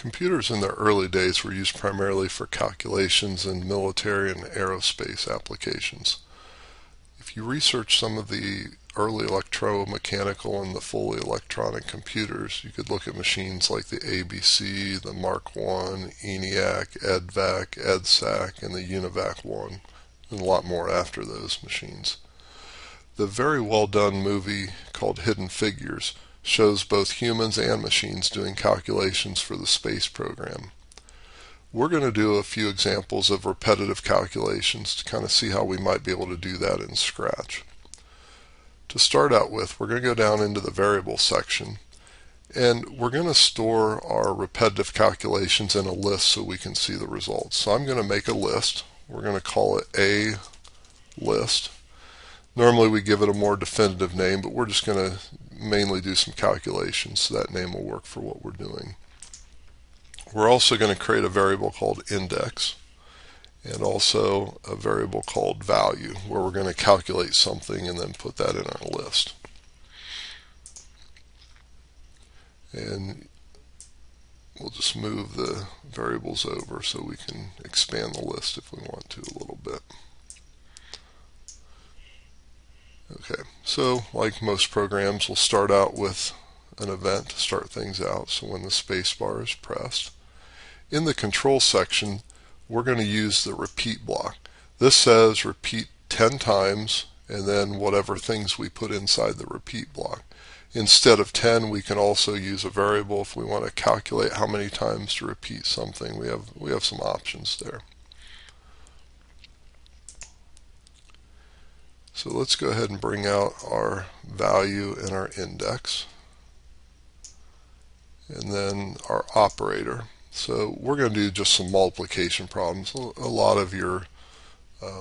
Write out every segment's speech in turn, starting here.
Computers in their early days were used primarily for calculations in military and aerospace applications. If you research some of the early electromechanical and the fully electronic computers, you could look at machines like the ABC, the Mark I, ENIAC, EDVAC, EDSAC, and the UNIVAC 1, and a lot more after those machines. The very well done movie called Hidden Figures shows both humans and machines doing calculations for the space program. We're going to do a few examples of repetitive calculations to kind of see how we might be able to do that in Scratch. To start out with, we're going to go down into the variable section, and we're going to store our repetitive calculations in a list so we can see the results. So I'm going to make a list. We're going to call it A list. Normally we give it a more definitive name, but we're just going to mainly do some calculations, so that name will work for what we're doing. We're also going to create a variable called index and also a variable called value, where we're going to calculate something and then put that in our list. And we'll just move the variables over so we can expand the list if we want to a little bit. Okay, so like most programs, we'll start out with an event to start things out. So when the space bar is pressed, in the control section, we're going to use the repeat block. This says repeat 10 times and then whatever things we put inside the repeat block. Instead of 10, we can also use a variable if we want to calculate how many times to repeat something. We have some options there. So let's go ahead and bring out our value and our index, and then our operator. So we're going to do just some multiplication problems. A lot of your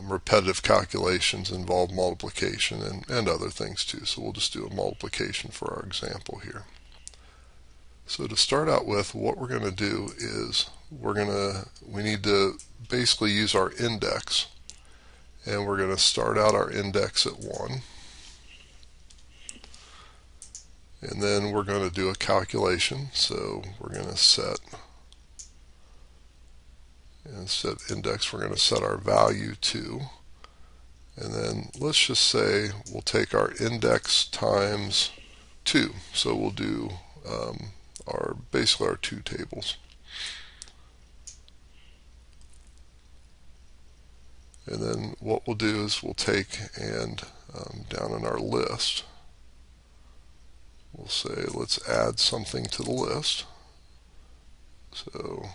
repetitive calculations involve multiplication and other things too. So we'll just do a multiplication for our example here. So to start out with, what we're going to do is we need to basically use our index. And we're going to start out our index at 1. And then we're going to do a calculation. So we're going to set, instead of index, we're going to set our value to. And then let's just say we'll take our index times 2. So we'll do basically our 2 tables. And then what we'll do is we'll take and down in our list, we'll say let's add something to the list. So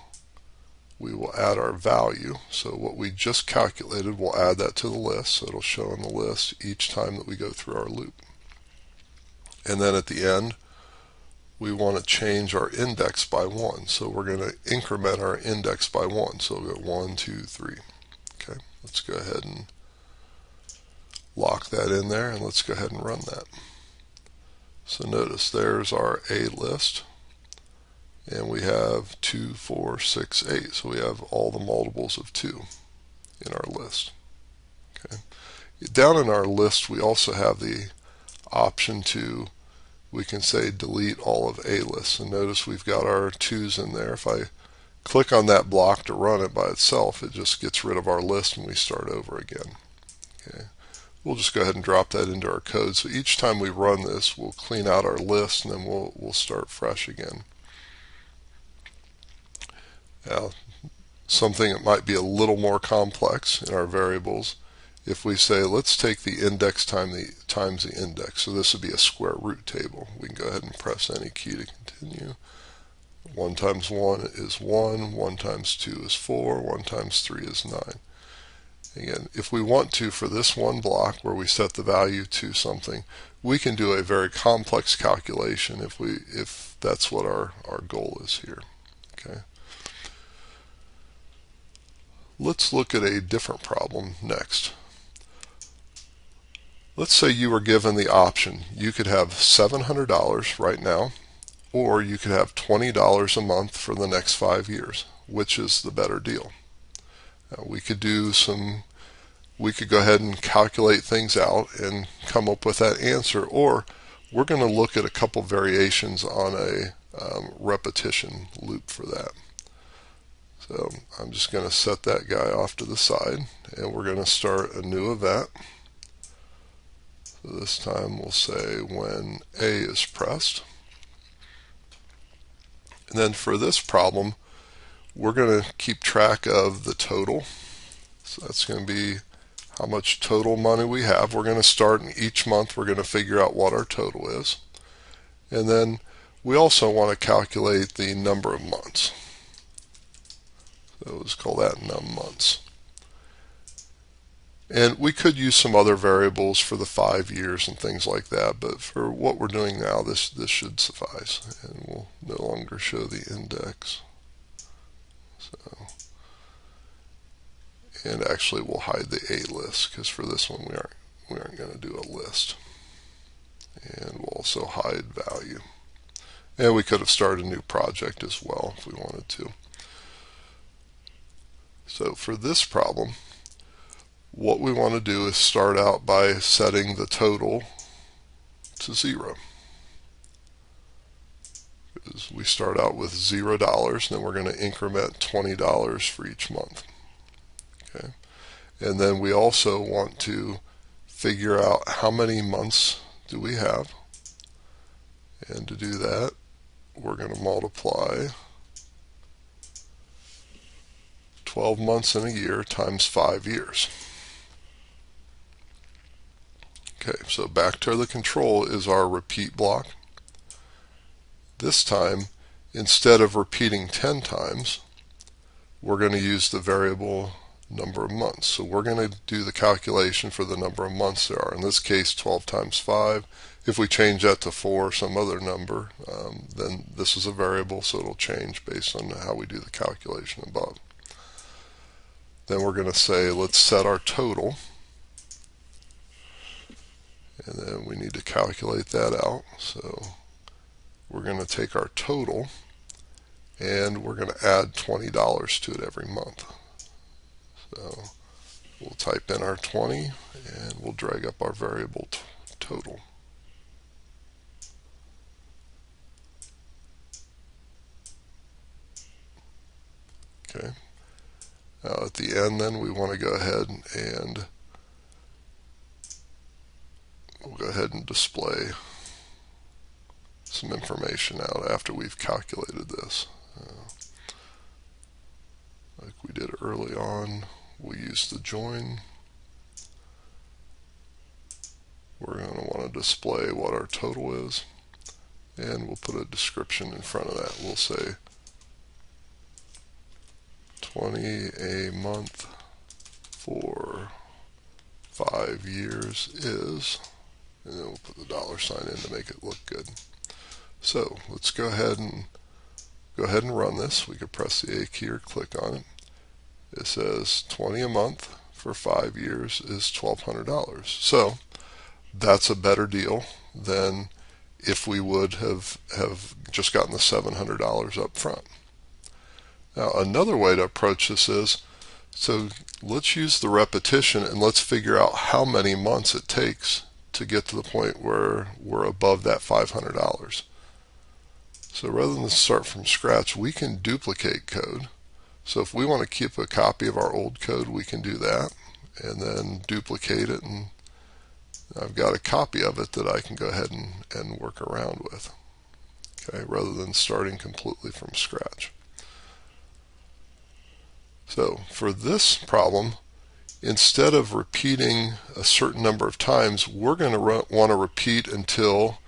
we will add our value. So what we just calculated, we'll add that to the list. So it'll show in the list each time that we go through our loop. And then at the end, we want to change our index by 1. So we're going to increment our index by 1. So we'll go 1, 2, 3. Okay. Let's go ahead and lock that in there, and let's go ahead and run that. So notice there's our A list, and we have 2, 4, 6, 8. So we have all the multiples of 2 in our list. Okay. Down in our list, we also have the option to, we can say delete all of A lists. And notice we've got our 2's in there. If I click on that block to run it by itself, it just gets rid of our list and we start over again. Okay. We'll just go ahead and drop that into our code. So each time we run this, we'll clean out our list and then we'll start fresh again. Now, something that might be a little more complex in our variables, if we say let's take the index times the index, so this would be a square root table. We can go ahead and press any key to continue. 1 times 1 is 1, 1 times 2 is 4, 1 times 3 is 9. Again, if we want to, for this one block where we set the value to something, we can do a very complex calculation if that's what our goal is here. Okay. Let's look at a different problem next. Let's say you were given the option. You could have $700 right now, or you could have $20 a month for the next 5 years. Which is the better deal? We could go ahead and calculate things out and come up with that answer, or we're going to look at a couple variations on a repetition loop for that. So I'm just going to set that guy off to the side, and we're going to start a new event. So this time we'll say when A is pressed. And then for this problem, we're going to keep track of the total. So that's going to be how much total money we have. We're going to start in each month. We're going to figure out what our total is. And then we also want to calculate the number of months. So let's call that num months. And we could use some other variables for the 5 years and things like that, but for what we're doing now, this should suffice. And we'll no longer show the index. So, and actually we'll hide the A list, because for this one we aren't going to do a list. And we'll also hide value. And we could have started a new project as well if we wanted to. So for this problem, what we want to do is start out by setting the total to 0. Because we start out with $0, and then we're going to increment $20 for each month. Okay, and then we also want to figure out how many months do we have. And to do that, we're going to multiply 12 months in a year times 5 years. Okay, so back to the control is our repeat block. This time, instead of repeating 10 times, we're going to use the variable number of months. So we're going to do the calculation for the number of months there are. In this case, 12 times 5. If we change that to 4 or some other number, then this is a variable, so it'll change based on how we do the calculation above. Then we're going to say, let's set our total. And then we need to calculate that out. So we're going to take our total, and we're going to add $20 to it every month. So we'll type in our 20, and we'll drag up our variable total. Okay. Now at the end, then we want to go ahead and we'll go ahead and display some information out after we've calculated this. Like we did early on, we used the join. We're going to want to display what our total is, and we'll put a description in front of that. We'll say 20 a month for 5 years is, and then we'll put the $sign in to make it look good. So let's go ahead and run this. We could press the A key or click on it. It says 20 a month for 5 years is $1,200. So that's a better deal than if we would have just gotten the $700 up front. Now another way to approach this is, so let's use the repetition and let's figure out how many months it takes to get to the point where we're above that $500. So rather than start from scratch, we can duplicate code. So if we want to keep a copy of our old code, we can do that and then duplicate it, and I've got a copy of it that I can go ahead and work around with, okay, rather than starting completely from scratch. So for this problem, instead of repeating a certain number of times, we're going to want to repeat until,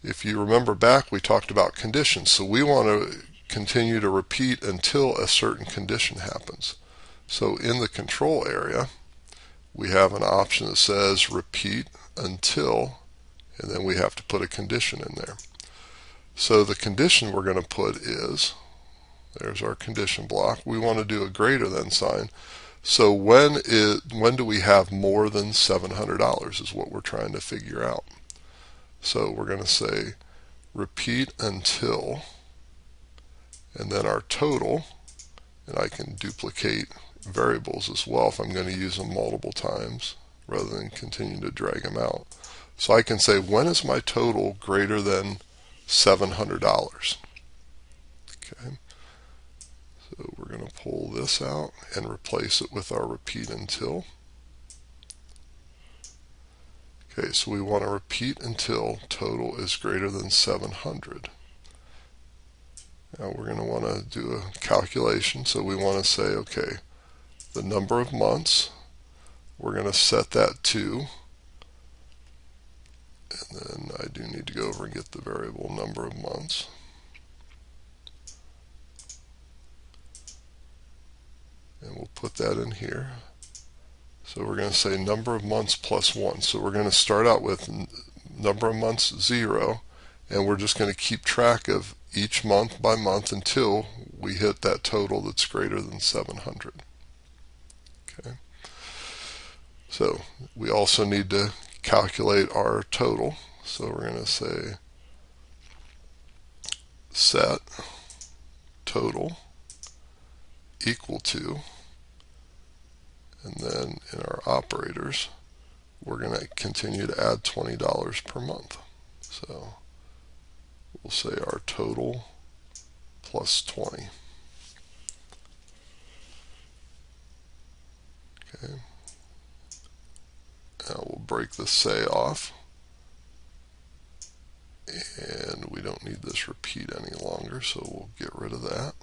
if you remember back, we talked about conditions. So we want to continue to repeat until a certain condition happens. So in the control area, we have an option that says repeat until, and then we have to put a condition in there. So the condition we're going to put is, there's our condition block. We want to do a greater than sign. So when do we have more than $700 is what we're trying to figure out. So we're going to say repeat until, and then our total, and I can duplicate variables as well if I'm going to use them multiple times rather than continue to drag them out. So I can say, when is my total greater than $700? Okay, so we're going to pull this out and replace it with our repeat until. Okay, so we want to repeat until total is greater than 700. Now we're going to want to do a calculation, so we want to say, okay, the number of months, we're going to set that to, and then I do need to go over and get the variable number of months. And we'll put that in here. So we're going to say number of months plus 1. So we're going to start out with number of months 0, and we're just going to keep track of each month by month until we hit that total that's greater than 700. Okay. So we also need to calculate our total. So we're going to say set total equal to, and then in our operators, we're going to continue to add $20 per month. So we'll say our total plus 20. Okay. Now we'll break the say off, and we don't need this repeat any longer, so we'll get rid of that.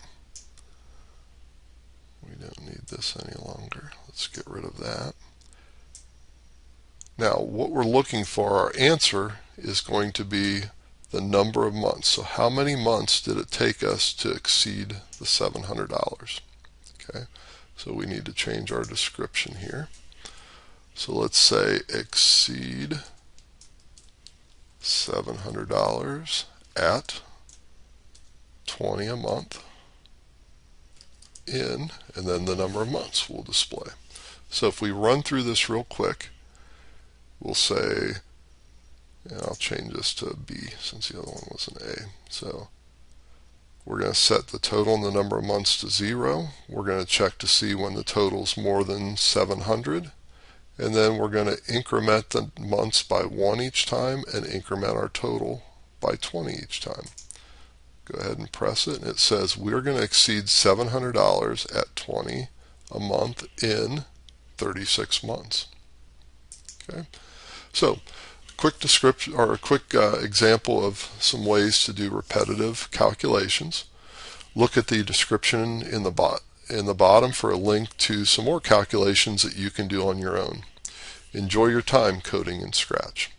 We don't need this any longer. Let's get rid of that. Now what we're looking for, our answer, is going to be the number of months. So how many months did it take us to exceed the $700? Okay, so we need to change our description here. So let's say exceed $700 at 20 a month in, and then the number of months will display. So if we run through this real quick, we'll say, and I'll change this to a B since the other one was an A. So we're going to set the total and the number of months to 0. We're going to check to see when the total is more than 700. And then we're going to increment the months by 1 each time and increment our total by 20 each time. Go ahead and press it, and it says we're going to exceed $700 at 20 a month in 36 months. Okay, so quick description, or a quick example of some ways to do repetitive calculations. Look at the description in the bottom for a link to some more calculations that you can do on your own. Enjoy your time coding in Scratch.